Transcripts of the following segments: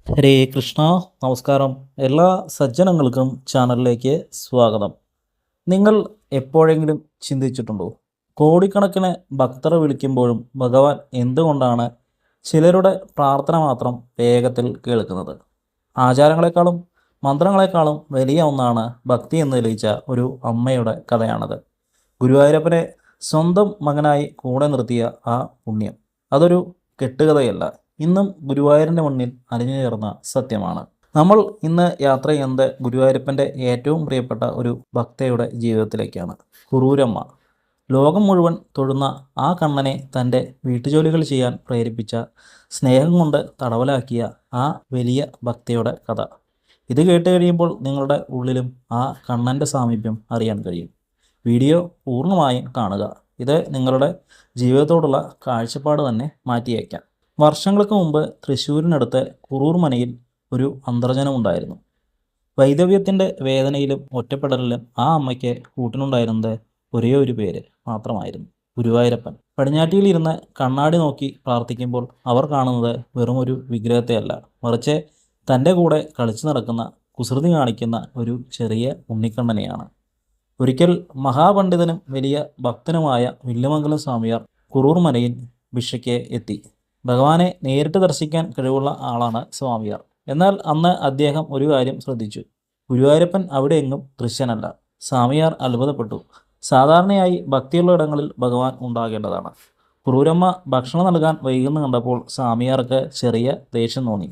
ഹരേ കൃഷ്ണ. നമസ്കാരം. എല്ലാ സജ്ജനങ്ങൾക്കും ചാനലിലേക്ക് സ്വാഗതം. നിങ്ങൾ എപ്പോഴെങ്കിലും ചിന്തിച്ചിട്ടുണ്ടോ, കോടിക്കണക്കിന് ഭക്തരെ വിളിക്കുമ്പോഴും ഭഗവാൻ എന്തുകൊണ്ടാണ് ചിലരുടെ പ്രാർത്ഥന മാത്രം വേഗത്തിൽ കേൾക്കുന്നത്? ആചാരങ്ങളെക്കാളും മന്ത്രങ്ങളെക്കാളും വലിയ ഒന്നാണ് ഭക്തി എന്ന് തെളിയിച്ച ഒരു അമ്മയുടെ കഥയാണത്. ഗുരുവായൂരപ്പനെ സ്വന്തം മകനായി കൂടെ നിർത്തിയ ആ പുണ്യം അതൊരു കെട്ടുകഥയല്ല, ഇന്നും ഗുരുവായൂരിൻ്റെ മുന്നിൽ അലിഞ്ഞു ചേർന്ന സത്യമാണ്. നമ്മൾ ഇന്ന് യാത്ര ചെയ്യുന്നത് ഗുരുവായൂരപ്പൻ്റെ ഏറ്റവും പ്രിയപ്പെട്ട ഒരു ഭക്തയുടെ ജീവിതത്തിലേക്കാണ്. കുറൂരമ്മ. ലോകം മുഴുവൻ തൊഴുന്ന ആ കണ്ണനെ തൻ്റെ വീട്ടുജോലികൾ ചെയ്യാൻ പ്രേരിപ്പിച്ച, സ്നേഹം കൊണ്ട് തടവലാക്കിയ ആ വലിയ ഭക്തയുടെ കഥ. ഇത് കേട്ട് കഴിയുമ്പോൾ നിങ്ങളുടെ ഉള്ളിലും ആ കണ്ണൻ്റെ സാമീപ്യം അറിയാൻ കഴിയും. വീഡിയോ പൂർണ്ണമായും കാണുക. ഇത് നിങ്ങളുടെ ജീവിതത്തോടുള്ള കാഴ്ചപ്പാട് തന്നെ മാറ്റിയേക്കാം. വർഷങ്ങൾക്ക് മുമ്പ് തൃശ്ശൂരിനടുത്ത് കുറൂർ മനയിൽ ഒരു അന്തർജനമുണ്ടായിരുന്നു. വൈദവ്യത്തിൻ്റെ വേദനയിലും ഒറ്റപ്പെടലിലും ആ അമ്മയ്ക്ക് കൂട്ടിനുണ്ടായിരുന്നത് ഒരേ ഒരു പേര് മാത്രമായിരുന്നു: ഗുരുവായൂരപ്പൻ. പടിഞ്ഞാറ്റിയിലിരുന്ന് കണ്ണാടി നോക്കി പ്രാർത്ഥിക്കുമ്പോൾ അവർ കാണുന്നത് വെറും ഒരു വിഗ്രഹത്തെയല്ല, മറിച്ച് തൻ്റെ കൂടെ കളിച്ചു നടക്കുന്ന, കുസൃതി കാണിക്കുന്ന ഒരു ചെറിയ ഉണ്ണിക്കണ്ണനെയാണ്. ഒരിക്കൽ മഹാപണ്ഡിതനും വലിയ ഭക്തനുമായ വില്ലുമംഗലം സ്വാമിയാർ കുറൂർ മനയിൽ ഭിക്ഷയ്ക്ക് എത്തി. ഭഗവാനെ നേരിട്ട് ദർശിക്കാൻ കഴിവുള്ള ആളാണ് സ്വാമിയാർ. എന്നാൽ അന്ന് അദ്ദേഹം ഒരു കാര്യം ശ്രദ്ധിച്ചു: ഗുരുവായൂരപ്പൻ അവിടെ എങ്ങും ദൃശ്യനല്ല. സ്വാമിയാർ അത്ഭുതപ്പെട്ടു. സാധാരണയായി ഭക്തിയുള്ള ഇടങ്ങളിൽ ഭഗവാൻ ഉണ്ടാകേണ്ടതാണ്. കുറൂരമ്മ ഭക്ഷണം നൽകാൻ വൈകുന്നു കണ്ടപ്പോൾ സ്വാമിയാർക്ക് ചെറിയ ദേഷ്യം തോന്നി.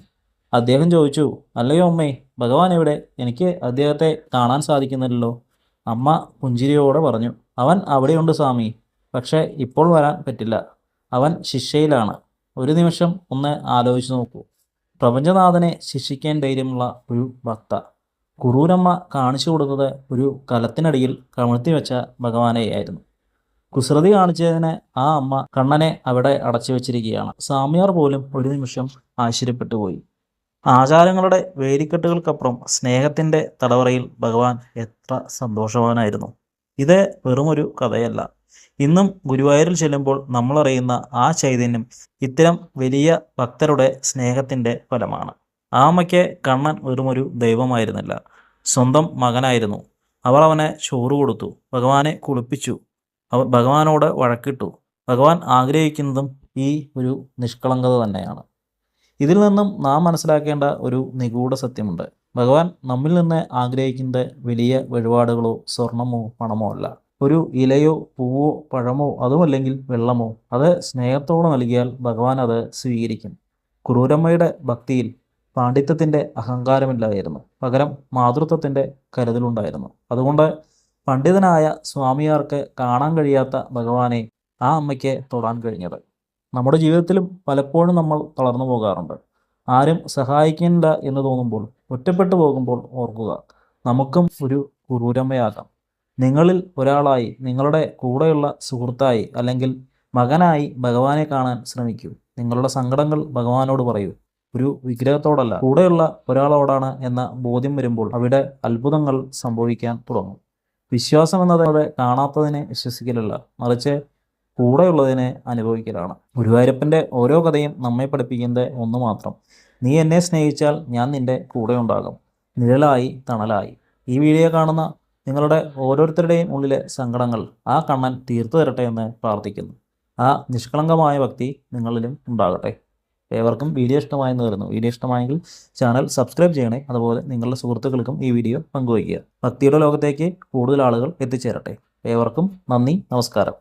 അദ്ദേഹം ചോദിച്ചു: അല്ലയോ അമ്മേ, ഭഗവാൻ എവിടെ? എനിക്ക് അദ്ദേഹത്തെ കാണാൻ സാധിക്കുന്നില്ലല്ലോ. അമ്മ പുഞ്ചിരിയോടെ പറഞ്ഞു: അവൻ അവിടെയുണ്ട് സ്വാമി, പക്ഷേ ഇപ്പോൾ വരാൻ പറ്റില്ല. അവൻ ശിക്ഷയിലാണ്. ഒരു നിമിഷം ഒന്ന് ആലോചിച്ച് നോക്കൂ. പ്രപഞ്ചനാഥനെ ശിക്ഷിക്കാൻ ധൈര്യമുള്ള ഒരു ഭക്ത. കുറൂരമ്മ കാണിച്ചു കൊടുത്തത് ഒരു കലത്തിനടിയിൽ കമഴ്ത്തി വെച്ച ഭഗവാനെയായിരുന്നു. കുസൃതി കാണിച്ചതിന് ആ അമ്മ കണ്ണനെ അവിടെ അടച്ചു വെച്ചിരിക്കുകയാണ്. സ്വാമിയാർ പോലും ഒരു നിമിഷം ആശ്ചര്യപ്പെട്ടു പോയി. ആചാരങ്ങളുടെ വേലിക്കെട്ടുകൾക്കപ്പുറം സ്നേഹത്തിൻ്റെ തടവറയിൽ ഭഗവാൻ എത്ര സന്തോഷവാനായിരുന്നു. ഇത് വെറുമൊരു കഥയല്ല. ഇന്നും ഗുരുവായൂരിൽ ചെല്ലുമ്പോൾ നമ്മളറിയുന്ന ആ ചൈതന്യം ഇത്തരം വലിയ ഭക്തരുടെ സ്നേഹത്തിൻ്റെ ഫലമാണ്. ആ അമ്മയ്ക്ക് കണ്ണൻ വെറുമൊരു ദൈവമായിരുന്നില്ല, സ്വന്തം മകനായിരുന്നു. അവർ അവനെ ചോറ് കൊടുത്തു, ഭഗവാനെ കുളിപ്പിച്ചു, ഭഗവാനോട് വഴക്കിട്ടു. ഭഗവാൻ ആഗ്രഹിക്കുന്നതും ഈ ഒരു നിഷ്കളങ്കത തന്നെയാണ്. ഇതിൽ നിന്നും നാം മനസ്സിലാക്കേണ്ട ഒരു നിഗൂഢ സത്യമുണ്ട്: ഭഗവാൻ നമ്മിൽ നിന്ന് ആഗ്രഹിക്കുന്നത് വലിയ വഴിപാടുകളോ സ്വർണമോ പണമോ അല്ല. ഒരു ഇലയോ പൂവോ പഴമോ അതുമല്ലെങ്കിൽ വെള്ളമോ അത് സ്നേഹത്തോടെ നൽകിയാൽ ഭഗവാൻ അത് സ്വീകരിക്കും. കുറൂരമ്മയുടെ ഭക്തിയിൽ പാണ്ഡിത്യത്തിൻ്റെ അഹങ്കാരമില്ലായിരുന്നു, പകരം മാതൃത്വത്തിൻ്റെ കരുതലുണ്ടായിരുന്നു. അതുകൊണ്ട് പണ്ഡിതനായ സ്വാമിയാർക്ക് കാണാൻ കഴിയാത്ത ഭഗവാനെ ആ അമ്മയ്ക്ക് തൊടാൻ കഴിഞ്ഞത്. നമ്മുടെ ജീവിതത്തിലും പലപ്പോഴും നമ്മൾ തളർന്നു പോകാറുണ്ട്. ആരും സഹായിക്കില്ല എന്ന് തോന്നുമ്പോൾ, ഒറ്റപ്പെട്ടു പോകുമ്പോൾ ഓർക്കുക, നമുക്കും ഒരു കുറൂരമ്മയാകാം. നിങ്ങളിൽ ഒരാളായി, നിങ്ങളുടെ കൂടെയുള്ള സുഹൃത്തായി അല്ലെങ്കിൽ മകനായി ഭഗവാനെ കാണാൻ ശ്രമിക്കൂ. നിങ്ങളുടെ സങ്കടങ്ങൾ ഭഗവാനോട് പറയൂ. ഒരു വിഗ്രഹത്തോടല്ല, കൂടെയുള്ള ഒരാളോടാണ് എന്ന ബോധ്യം വരുമ്പോൾ അവിടെ അത്ഭുതങ്ങൾ സംഭവിക്കാൻ തുടങ്ങും. വിശ്വാസം എന്നത് കാണാത്തതിനെ വിശ്വസിക്കലല്ല, മറിച്ച് കൂടെയുള്ളതിനെ അനുഭവിക്കലാണ്. ഗുരുവായൂരപ്പൻ്റെ ഓരോ കഥയും നമ്മെ പഠിപ്പിക്കുന്നത് ഒന്ന് മാത്രം: നീ എന്നെ സ്നേഹിച്ചാൽ ഞാൻ നിൻ്റെ കൂടെ ഉണ്ടാകും, നിഴലായി തണലായി. ഈ വീഡിയോ കാണുന്ന നിങ്ങളുടെ ഓരോരുത്തരുടെയും ഉള്ളിലെ സങ്കടങ്ങൾ ആ കണ്ണൻ തീർത്തു തരട്ടെ എന്ന് പ്രാർത്ഥിക്കുന്നു. ആ നിഷ്കളങ്കമായ ഭക്തി നിങ്ങളിലും ഉണ്ടാകട്ടെ. ഏവർക്കും വീഡിയോ ഇഷ്ടമായെന്ന് കരുതുന്നു. വീഡിയോ ഇഷ്ടമായെങ്കിൽ ചാനൽ സബ്സ്ക്രൈബ് ചെയ്യണേ. അതുപോലെ നിങ്ങളുടെ സുഹൃത്തുക്കൾക്കും ഈ വീഡിയോ പങ്കുവയ്ക്കുക. ഭക്തിയുടെ ലോകത്തേക്ക് കൂടുതൽ ആളുകൾ എത്തിച്ചേരട്ടെ. ഏവർക്കും നന്ദി, നമസ്കാരം.